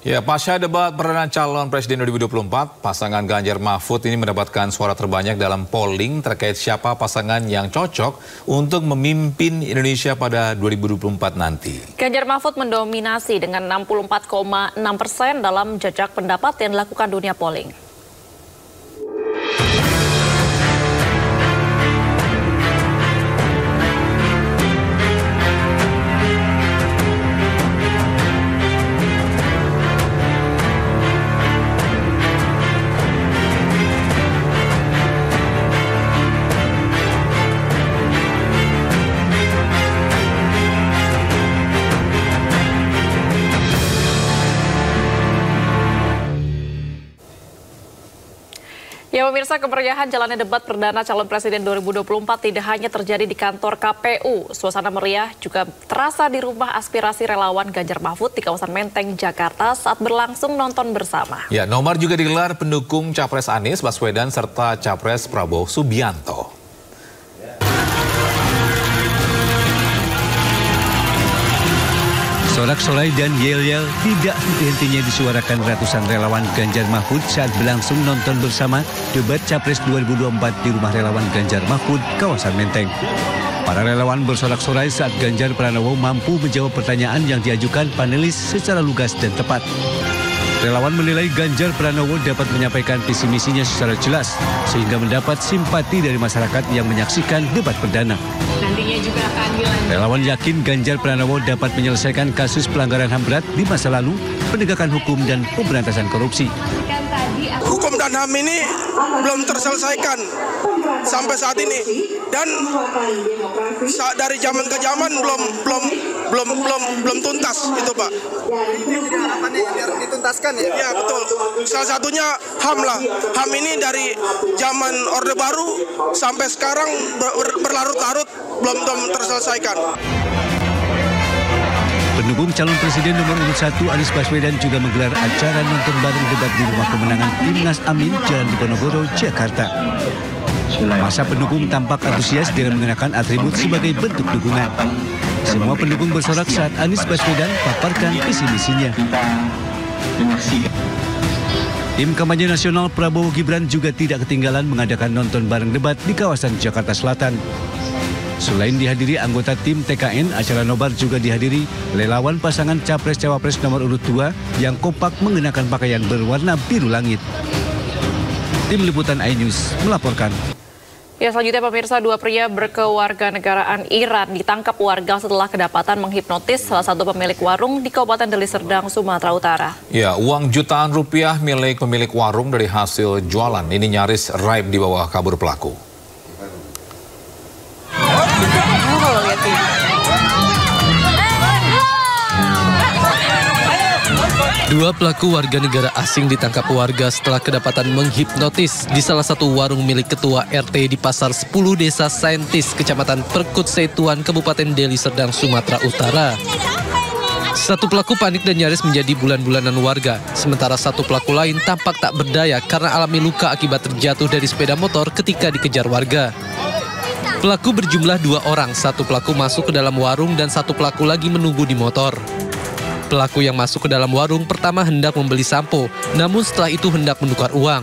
Ya, pasca debat perdana calon presiden 2024, pasangan Ganjar Mahfud ini mendapatkan suara terbanyak dalam polling terkait siapa pasangan yang cocok untuk memimpin Indonesia pada 2024 nanti. Ganjar Mahfud mendominasi dengan 64,6% dalam jajak pendapat yang dilakukan dunia polling. Ya pemirsa, kemeriahan jalannya debat perdana calon presiden 2024 tidak hanya terjadi di kantor KPU. Suasana meriah juga terasa di rumah aspirasi relawan Ganjar Mahfud di kawasan Menteng, Jakarta saat berlangsung nonton bersama. Ya, nomor juga digelar pendukung Capres Anies Baswedan serta Capres Prabowo Subianto. Sorak-sorai dan yel-yel tidak henti-hentinya disuarakan ratusan relawan Ganjar Mahfud saat berlangsung nonton bersama debat Capres 2024 di rumah relawan Ganjar Mahfud, kawasan Menteng. Para relawan bersorak-sorai saat Ganjar Pranowo mampu menjawab pertanyaan yang diajukan panelis secara lugas dan tepat. Relawan menilai Ganjar Pranowo dapat menyampaikan visi misinya secara jelas sehingga mendapat simpati dari masyarakat yang menyaksikan debat perdana. Nantinya juga akan dilanjutkan. Relawan yakin Ganjar Pranowo dapat menyelesaikan kasus pelanggaran HAM berat di masa lalu, penegakan hukum dan pemberantasan korupsi. Hukum dan HAM ini belum terselesaikan sampai saat ini, dan dari zaman ke zaman belum tuntas itu, Pak. Harapannya biar dituntaskan ya? Ya betul. Salah satunya HAM lah. HAM ini dari zaman Orde Baru sampai sekarang berlarut-larut belum terselesaikan. Pendukung calon presiden nomor urut 1 Anies Baswedan juga menggelar acara nonton bareng debat di rumah kemenangan Timnas Amin, Jalan Diponegoro, Jakarta. Masa pendukung tampak antusias dengan mengenakan atribut sebagai bentuk dukungan. Semua pendukung bersorak saat Anies Baswedan paparkan visi misinya. Tim kampanye nasional Prabowo Gibran juga tidak ketinggalan mengadakan nonton bareng debat di kawasan Jakarta Selatan. Selain dihadiri anggota tim TKN, acara nobar juga dihadiri relawan pasangan Capres-Cawapres nomor urut 2 yang kompak mengenakan pakaian berwarna biru langit. Tim Liputan iNews melaporkan. Ya, selanjutnya pemirsa, dua pria berkewarganegaraan Iran ditangkap warga setelah kedapatan menghipnotis salah satu pemilik warung di Kabupaten Deli Serdang, Sumatera Utara. Ya, uang jutaan rupiah milik pemilik warung dari hasil jualan ini nyaris raib di bawah kabur pelaku. Dua pelaku warga negara asing ditangkap warga setelah kedapatan menghipnotis di salah satu warung milik Ketua RT di Pasar 10 Desa Saintis, Kecamatan Perkut Setuan, Kabupaten Deli Serdang, Sumatera Utara. Satu pelaku panik dan nyaris menjadi bulan-bulanan warga, sementara satu pelaku lain tampak tak berdaya karena alami luka akibat terjatuh dari sepeda motor ketika dikejar warga. Pelaku berjumlah 2 orang, satu pelaku masuk ke dalam warung dan satu pelaku lagi menunggu di motor. Pelaku yang masuk ke dalam warung pertama hendak membeli sampo, namun setelah itu hendak menukar uang.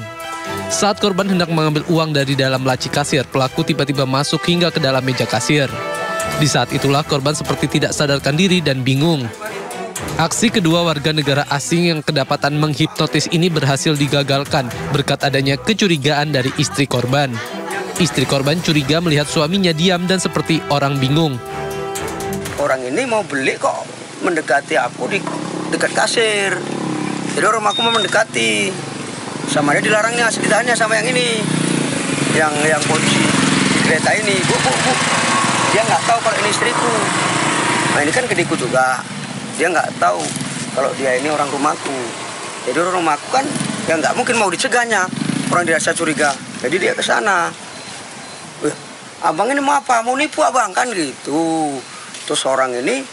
Saat korban hendak mengambil uang dari dalam laci kasir, pelaku tiba-tiba masuk hingga ke dalam meja kasir. Di saat itulah korban seperti tidak sadarkan diri dan bingung. Aksi kedua warga negara asing yang kedapatan menghipnotis ini berhasil digagalkan berkat adanya kecurigaan dari istri korban. Istri korban curiga melihat suaminya diam dan seperti orang bingung. Orang ini mau beli kok mendekati aku di dekat kasir. Jadi orang aku mau mendekati. Sama dia dilarangnya, ditanya sama yang ini. Yang polisi di kereta ini. Bu. Dia nggak tahu kalau ini istriku. Nah ini kan kedekku juga. Dia nggak tahu kalau dia ini orang rumahku. Jadi orang rumahku kan ya nggak mungkin mau dicegahnya. Orang dirasa curiga. Jadi dia ke sana. Abang ini mau apa? Mau nipu abang kan gitu. Terus orang ini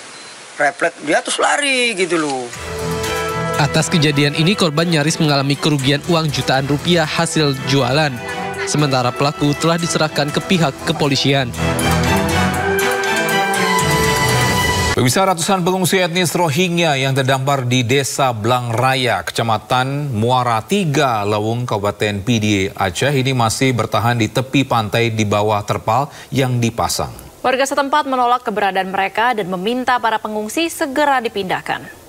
refleks, dia terus lari gitu loh. Atas kejadian ini korban nyaris mengalami kerugian uang jutaan rupiah hasil jualan. Sementara pelaku telah diserahkan ke pihak kepolisian. Pemirsa, ratusan pengungsi etnis Rohingya yang terdampar di Desa Blang Raya, Kecamatan Muara Tiga, Lawung, Kabupaten Pidi, Aceh ini masih bertahan di tepi pantai di bawah terpal yang dipasang. Warga setempat menolak keberadaan mereka dan meminta para pengungsi segera dipindahkan.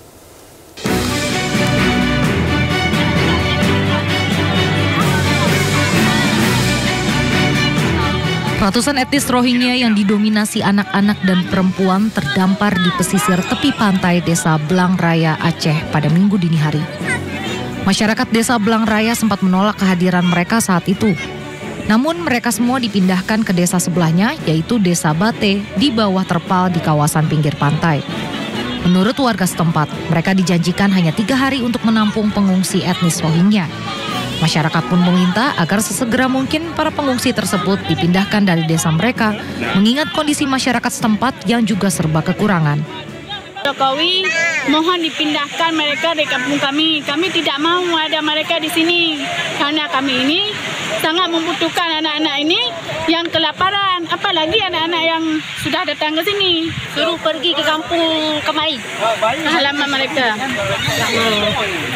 Ratusan etnis Rohingya yang didominasi anak-anak dan perempuan terdampar di pesisir tepi pantai Desa Blang Raya, Aceh pada Minggu dini hari. Masyarakat Desa Blang Raya sempat menolak kehadiran mereka saat itu. Namun mereka semua dipindahkan ke desa sebelahnya, yaitu Desa Bate di bawah terpal di kawasan pinggir pantai. Menurut warga setempat, mereka dijanjikan hanya 3 hari untuk menampung pengungsi etnis Rohingya. Masyarakat pun meminta agar sesegera mungkin para pengungsi tersebut dipindahkan dari desa mereka, mengingat kondisi masyarakat setempat yang juga serba kekurangan. Jokowi mohon dipindahkan mereka dari kampung kami. Kami tidak mau ada mereka di sini karena kami ini sangat membutuhkan anak-anak ini yang kelaparan. Apalagi anak-anak yang sudah datang ke sini. Suruh pergi ke kampung Kemai, halaman mereka.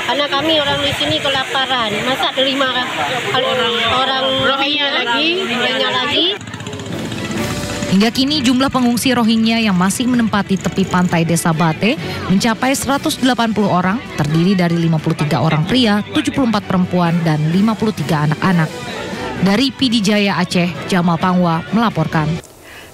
Anak kami orang di sini kelaparan. Masa terima orang Rohingya lagi. Hingga kini jumlah pengungsi Rohingya yang masih menempati tepi pantai Desa Bate mencapai 180 orang, terdiri dari 53 orang pria, 74 perempuan, dan 53 anak-anak. Dari Pidi Jaya Aceh, Jamal Pangwa melaporkan.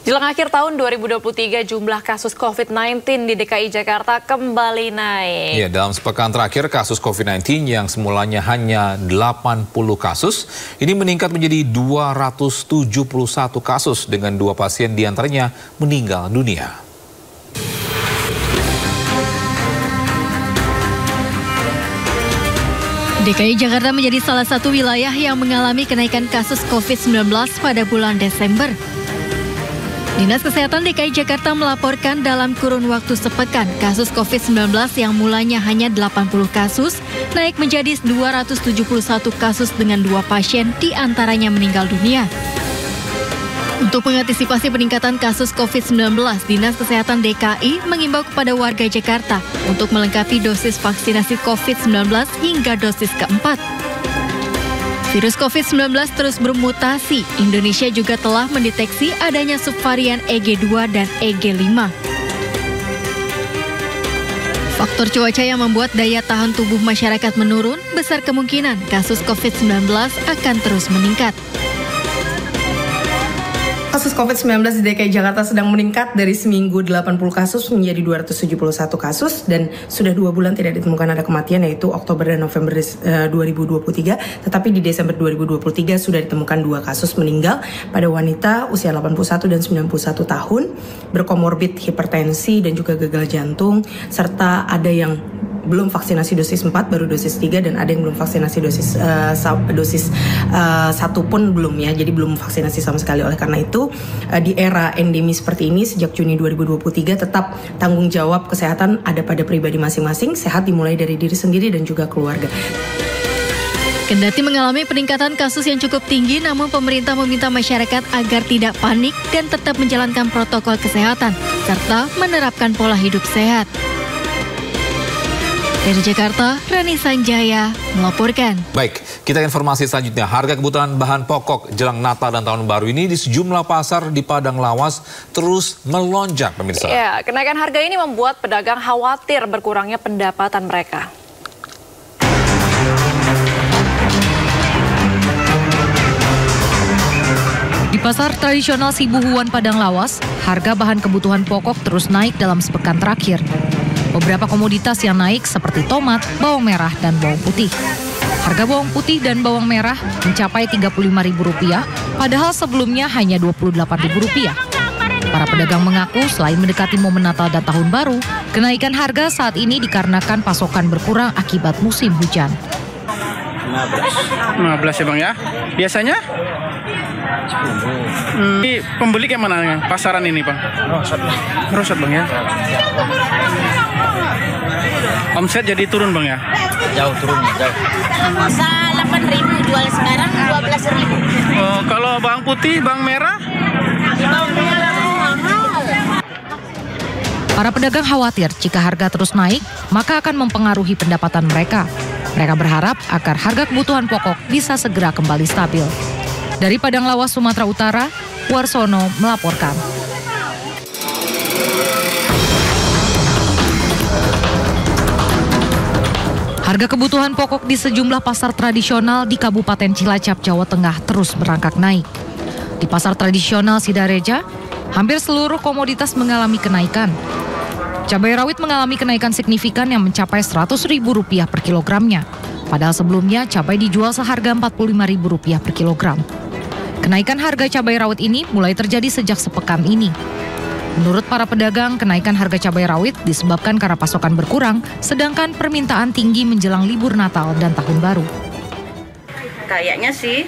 Jelang akhir tahun 2023, jumlah kasus COVID-19 di DKI Jakarta kembali naik. Ya, dalam sepekan terakhir, kasus COVID-19 yang semulanya hanya 80 kasus, ini meningkat menjadi 271 kasus dengan 2 pasien diantaranya meninggal dunia. DKI Jakarta menjadi salah satu wilayah yang mengalami kenaikan kasus COVID-19 pada bulan Desember. Dinas Kesehatan DKI Jakarta melaporkan dalam kurun waktu sepekan, kasus COVID-19 yang mulanya hanya 80 kasus, naik menjadi 271 kasus dengan 2 pasien diantaranya meninggal dunia. Untuk mengantisipasi peningkatan kasus COVID-19, Dinas Kesehatan DKI mengimbau kepada warga Jakarta untuk melengkapi dosis vaksinasi COVID-19 hingga dosis keempat. Virus COVID-19 terus bermutasi. Indonesia juga telah mendeteksi adanya subvarian EG2 dan EG5. Faktor cuaca yang membuat daya tahan tubuh masyarakat menurun, besar kemungkinan kasus COVID-19 akan terus meningkat. Kasus COVID-19 di DKI Jakarta sedang meningkat dari seminggu 80 kasus menjadi 271 kasus dan sudah 2 bulan tidak ditemukan ada kematian, yaitu Oktober dan November 2023. Tetapi di Desember 2023 sudah ditemukan 2 kasus meninggal pada wanita usia 81 dan 91 tahun berkomorbid hipertensi dan juga gagal jantung, serta ada yang belum vaksinasi dosis 4 baru dosis 3 dan ada yang belum vaksinasi dosis 1 pun belum ya, jadi belum vaksinasi sama sekali. Oleh karena itu di era endemi seperti ini sejak Juni 2023 tetap tanggung jawab kesehatan ada pada pribadi masing-masing. Sehat dimulai dari diri sendiri dan juga keluarga. Kendati mengalami peningkatan kasus yang cukup tinggi, namun pemerintah meminta masyarakat agar tidak panik dan tetap menjalankan protokol kesehatan, serta menerapkan pola hidup sehat. Dari Jakarta, Rani Sanjaya melaporkan. Baik, kita ke informasi selanjutnya. Harga kebutuhan bahan pokok jelang Natal dan Tahun Baru ini di sejumlah pasar di Padang Lawas terus melonjak, pemirsa. Ya, kenaikan harga ini membuat pedagang khawatir berkurangnya pendapatan mereka. Di pasar tradisional Sibuhuan Padang Lawas, harga bahan kebutuhan pokok terus naik dalam sepekan terakhir. Beberapa komoditas yang naik seperti tomat, bawang merah, dan bawang putih. Harga bawang putih dan bawang merah mencapai Rp35.000, padahal sebelumnya hanya Rp28.000. Para pedagang mengaku selain mendekati momen Natal dan Tahun Baru, kenaikan harga saat ini dikarenakan pasokan berkurang akibat musim hujan. 15 ya Bang ya? Biasanya? Pembeli kayak mana pasaran ini Bang? Merosot Bang ya? Omset jadi turun Bang ya? Jauh turun, jauh. Masa 8.000 jual sekarang 12.000. Kalau bawang putih, bawang merah? Para pedagang khawatir jika harga terus naik, maka akan mempengaruhi pendapatan mereka. Mereka berharap agar harga kebutuhan pokok bisa segera kembali stabil. Dari Padang Lawas, Sumatera Utara, Warsono melaporkan. Harga kebutuhan pokok di sejumlah pasar tradisional di Kabupaten Cilacap, Jawa Tengah terus merangkak naik. Di pasar tradisional Sidareja, hampir seluruh komoditas mengalami kenaikan. Cabai rawit mengalami kenaikan signifikan yang mencapai Rp100.000 per kilogramnya. Padahal sebelumnya cabai dijual seharga Rp45.000 per kilogram. Kenaikan harga cabai rawit ini mulai terjadi sejak sepekan ini. Menurut para pedagang, kenaikan harga cabai rawit disebabkan karena pasokan berkurang, sedangkan permintaan tinggi menjelang libur Natal dan Tahun Baru. Kayaknya sih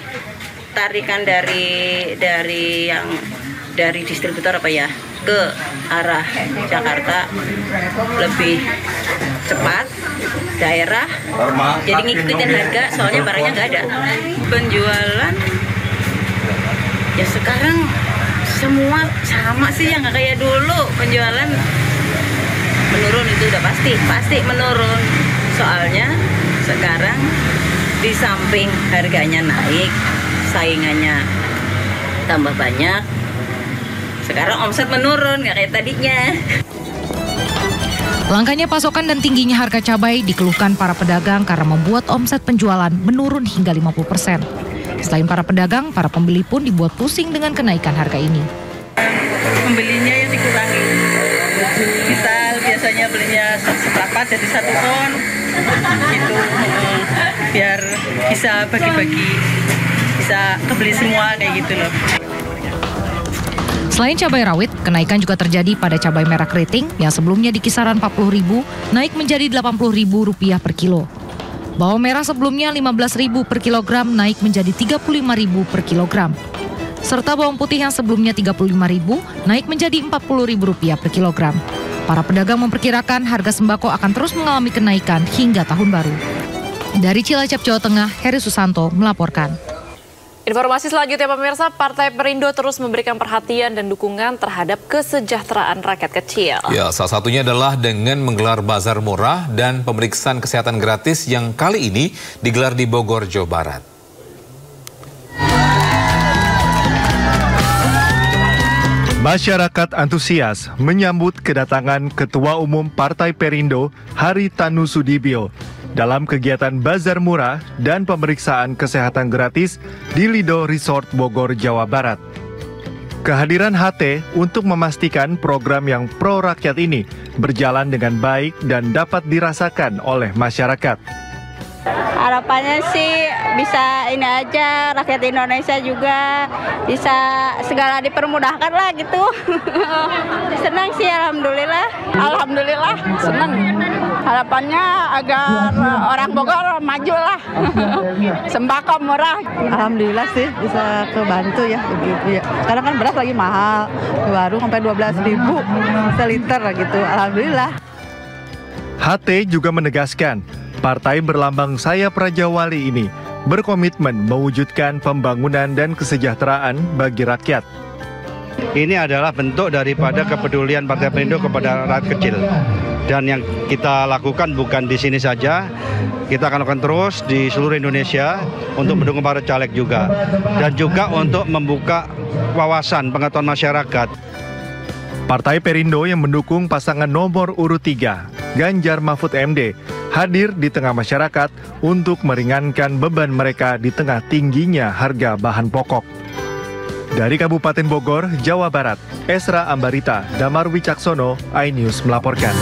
tarikan dari distributor apa ya ke arah Jakarta lebih cepat daerah, jadi ngikutin harga soalnya barangnya nggak ada. Penjualan ya sekarang semua sama sih, yang nggak kayak dulu. Penjualan menurun, itu udah pasti menurun. Soalnya sekarang di samping harganya naik, saingannya tambah banyak. Sekarang omset menurun, nggak kayak tadinya. Langkanya pasokan dan tingginya harga cabai dikeluhkan para pedagang karena membuat omset penjualan menurun hingga 50%. Selain para pedagang, para pembeli pun dibuat pusing dengan kenaikan harga ini. Pembelinya yang dikurangi. Misal biasanya belinya seperempat jadi 1 ton, gitu. Biar bisa bagi-bagi, bisa kebeli semua kayak gitu loh. Selain cabai rawit, kenaikan juga terjadi pada cabai merah keriting yang sebelumnya di kisaran Rp40.000 naik menjadi Rp80.000 per kilo. Bawang merah sebelumnya Rp15.000 per kilogram naik menjadi Rp35.000 per kilogram. Serta bawang putih yang sebelumnya Rp35.000 naik menjadi Rp40.000 per kilogram. Para pedagang memperkirakan harga sembako akan terus mengalami kenaikan hingga Tahun Baru. Dari Cilacap, Jawa Tengah, Heri Susanto melaporkan. Informasi selanjutnya pemirsa, Partai Perindo terus memberikan perhatian dan dukungan terhadap kesejahteraan rakyat kecil. Ya, salah satunya adalah dengan menggelar bazar murah dan pemeriksaan kesehatan gratis yang kali ini digelar di Bogor, Jawa Barat. Masyarakat antusias menyambut kedatangan Ketua Umum Partai Perindo, Haritanu Sudibyo, dalam kegiatan bazar murah dan pemeriksaan kesehatan gratis di Lido Resort Bogor, Jawa Barat. Kehadiran HT untuk memastikan program yang pro rakyat ini berjalan dengan baik dan dapat dirasakan oleh masyarakat. Harapannya sih bisa ini aja, rakyat Indonesia juga bisa segala dipermudahkan lah gitu. Senang sih, alhamdulillah. Alhamdulillah, senang. Harapannya agar orang Bogor maju lah. Sembako murah. Alhamdulillah sih bisa kebantu ya begitu ya. Karena kan beras lagi mahal. Baru sampai 12.000 seliter gitu. Alhamdulillah. HT juga menegaskan, partai berlambang sayap Raja Wali ini berkomitmen mewujudkan pembangunan dan kesejahteraan bagi rakyat. Ini adalah bentuk daripada kepedulian Partai Perindo kepada rakyat kecil. Dan yang kita lakukan bukan di sini saja, kita akan lakukan terus di seluruh Indonesia untuk mendukung para caleg juga. Dan juga untuk membuka wawasan pengetahuan masyarakat. Partai Perindo yang mendukung pasangan nomor urut 3, Ganjar Mahfud MD, hadir di tengah masyarakat untuk meringankan beban mereka di tengah tingginya harga bahan pokok. Dari Kabupaten Bogor, Jawa Barat, Esra Ambarita, Damar Wicaksono, iNews melaporkan.